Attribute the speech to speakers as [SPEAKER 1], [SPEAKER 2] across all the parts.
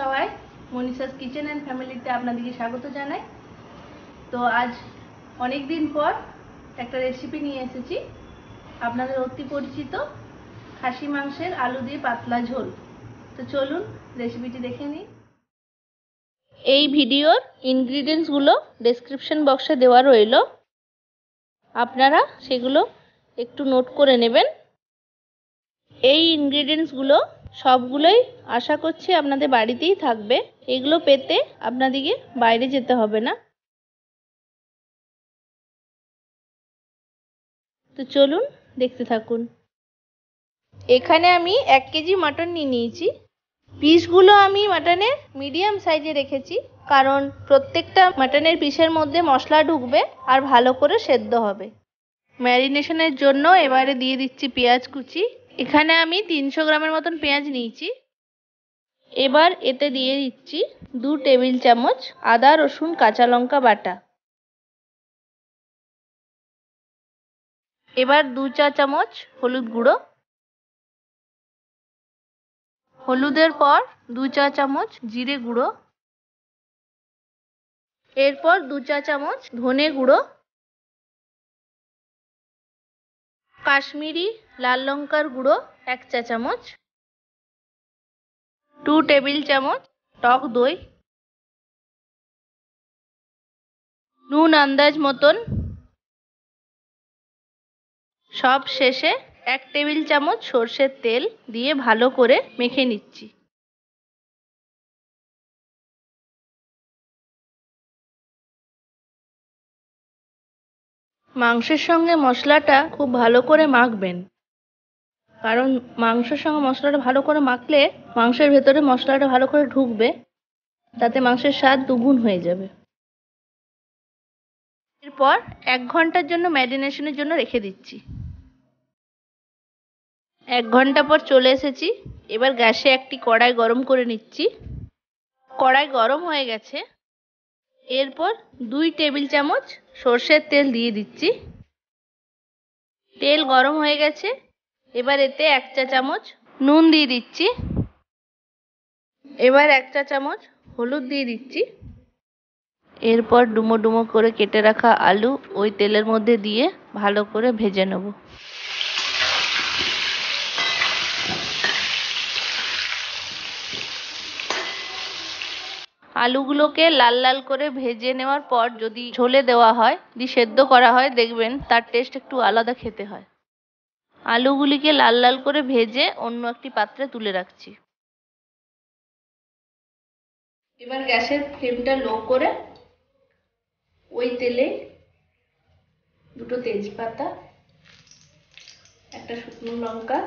[SPEAKER 1] সবাই, Manisha's kitchen and ফ্যামিলিতে আপনাদেরকে স্বাগত জানাই। তো আজ অনেক দিন পর একটা রেসিপি নিয়ে এসেছি, আপনাদের অতি পরিচিত খাসি মাংসের আলু দিয়ে পাতলা ঝোল। তো চলুন রেসিপিটি দেখে নিই। এই ভিডিওর ইনগ্রিডিয়েন্টসগুলো ডেসক্রিপশন বক্সে দেওয়া রইল, আপনারা সেগুলো একটু নোট করে নেবেন। এই ইনগ্রিডিয়েন্টসগুলো সবগুলোই আশা করছি আপনাদের বাড়িতেই থাকবে, এগুলো পেতে আপনাদেরকে বাইরে যেতে হবে না। তো চলুন দেখতে থাকুন। এখানে আমি 1 কেজি মাটন নিয়ে নিয়েছি। পিসগুলো আমি মাটনের মিডিয়াম সাইজে রেখেছি, কারণ প্রত্যেকটা মাটনের পিসের মধ্যে মশলা ঢুকবে আর ভালো করে সেদ্ধ হবে। ম্যারিনেশনের জন্য এবারে দিয়ে দিচ্ছি পেঁয়াজ কুচি। এখানে আমি 300 গ্রামের মতন পেঁয়াজ নিয়েছি। এবার এতে দিয়ে দিচ্ছি 2 টেবিল চামচ আদা রসুন কাঁচা লঙ্কা বাটা। এবার 2 চা চামচ হলুদ গুঁড়ো। হলুদের পর 2 চা চামচ জিরে গুঁড়ো। এরপর 2 চা চামচ ধনে গুঁড়ো। কাশ্মীরি লাল লঙ্কার গুঁড়ো 1 চা চামচ। 2 টেবিল চামচ টক দই। নুন আন্দাজ মতন। সব শেষে 1 টেবিল চামচ সরষের তেল দিয়ে ভালো করে মেখে নিচ্ছি। মাংসের সঙ্গে মশলাটা খুব ভালো করে মাখবেন, কারণ মাংসের সঙ্গে মশলাটা ভালো করে মাখলে মাংসের ভেতরে মশলাটা ভালো করে ঢুকবে, তাতে মাংসের স্বাদ দুগুণ হয়ে যাবে। এরপর 1 ঘন্টার জন্য ম্যারিনেশনের জন্য রেখে দিচ্ছি। 1 ঘন্টা পর চলে এসেছি। এবার গ্যাসে একটি কড়াই গরম করে নিচ্ছি। কড়াই গরম হয়ে গেছে। এরপর 2 টেবিল চামচ সরষের তেল দিয়ে দিচ্ছি। তেল গরম হয়ে গেছে। এবার এতে 1 চা চামচ নুন দিয়ে দিচ্ছি। এবার 1 চা চামচ হলুদ দিয়ে দিচ্ছি। এরপর ডুমো ডুমো করে কেটে রাখা আলু ওই তেলের মধ্যে দিয়ে ভালো করে ভেজে নেব। আলুগুলোকে লাল লাল করে ভেজে নেওয়ার পর যদি ঝোলে দেওয়া হয়, যদি সেদ্ধ করা হয়, দেখবেন তার টেস্ট একটু আলাদা খেতে হয়। আলুগুলিকে লাল লাল করে ভেজে অন্য একটি পাত্রে তুলে রাখছি। এবার গ্যাসের ফ্লেমটা লো করে ওই তেলে 2টো তেজপাতা, একটা শুকনো লঙ্কা,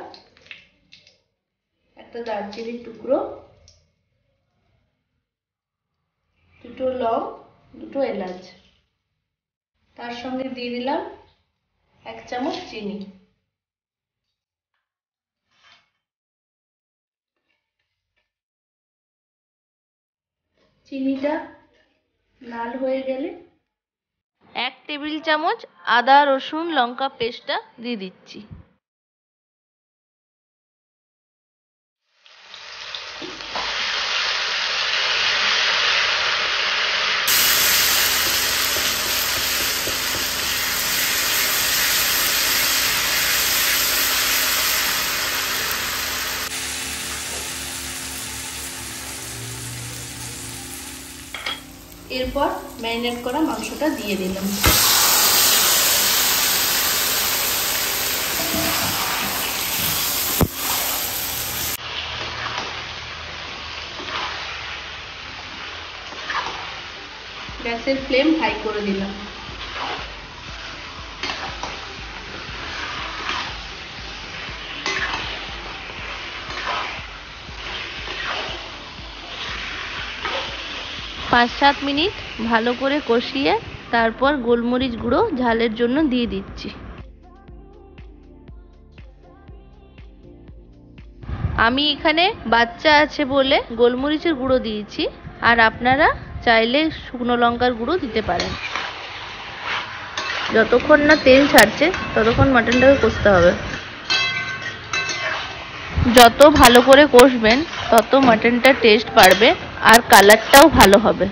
[SPEAKER 1] একটা দারচিনির টুকরো, 2টো লং, 2টো এলাচ, তার সঙ্গে দিয়ে দিলাম 1 চামচ চিনি। চিনিটা লাল হয়ে গেলে 1 টেবিল চামচ আদা রসুন লঙ্কা পেস্টটা দিয়ে দিচ্ছি। এরপর ম্যারিনেট করা মাংসটা দিয়ে দিলাম। গ্যাসের ফ্লেম হাই করে দিলাম। পাঁচ 7 মিনিট ভালো করে কষিয়ে তারপর গোলমরিচ গুঁড়ো ঝালের জন্য দিয়ে দিচ্ছি। আমি এখানে বাচ্চা আছে বলে গোলমরিচের গুঁড়ো দিয়েছি, আর আপনারা চাইলে শুকনো লঙ্কার গুঁড়ো দিতে পারেন। যতক্ষণ না তেল ছাড়ছে ততক্ষণ মাটনটাকে কষতে হবে। যত ভালো করে কষবেন তত মাটনটা টেস্ট বাড়বে আর কালারটাও ভালো হবে।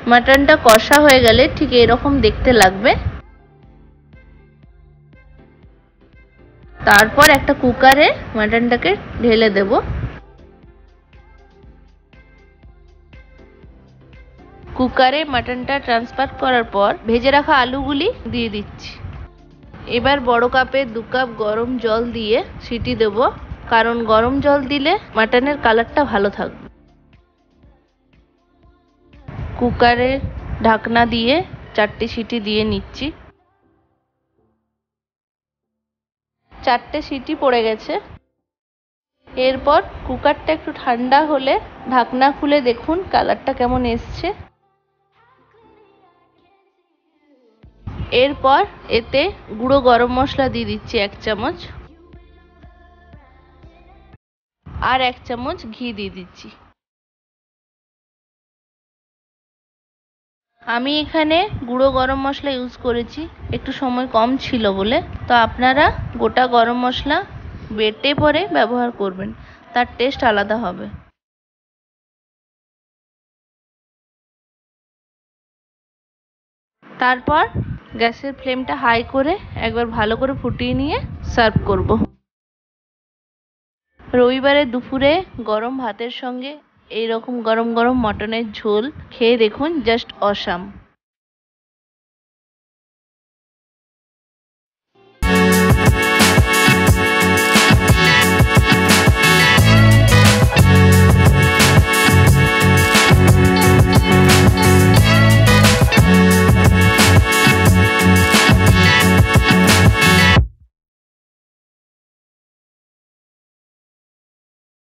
[SPEAKER 1] মাটনটা কষা হয়ে গেলে ঠিক এরকম দেখতে লাগবে। তারপর একটা কুকারে মাটনটাকে ঢেলে দেব। কুকারে মাটনটা ট্রান্সফার করার পর ভেজে রাখা আলুগুলি দিয়ে দিচ্ছি। এবার বড় কাপে 2 কাপ গরম জল দিয়ে সিটি দেব, কারণ গরম জল দিলে মাটনের কালারটা ভালো থাকবে। কুকারে ঢাকনা দিয়ে 4টে সিটি দিয়ে নিচ্ছি। 4টে সিটি পড়ে গেছে। এরপর কুকারটা একটু ঠান্ডা হলে ঢাকনা খুলে দেখুন কালারটা কেমন এসছে। এরপর এতে গুঁড়ো গরম মশলা দিয়ে দিচ্ছি 1 চামচ, আর 1 চামচ ঘি দিয়ে দিচ্ছি। আমি এখানে গুঁড়ো গরম মশলা ইউজ করেছি, একটু সময় কম ছিল বলে। তো আপনারা গোটা গরম মশলা বেটে পরে ব্যবহার করবেন, তার টেস্ট আলাদা হবে। তারপর গ্যাসের ফ্লেমটা হাই করে একবার ভালো করে ফুটিয়ে নিয়ে সার্ভ করব। রবিবারে দুপুরে গরম ভাতের সঙ্গে এইরকম গরম গরম মটনের ঝোল খেয়ে দেখুন, জাস্ট অসাম।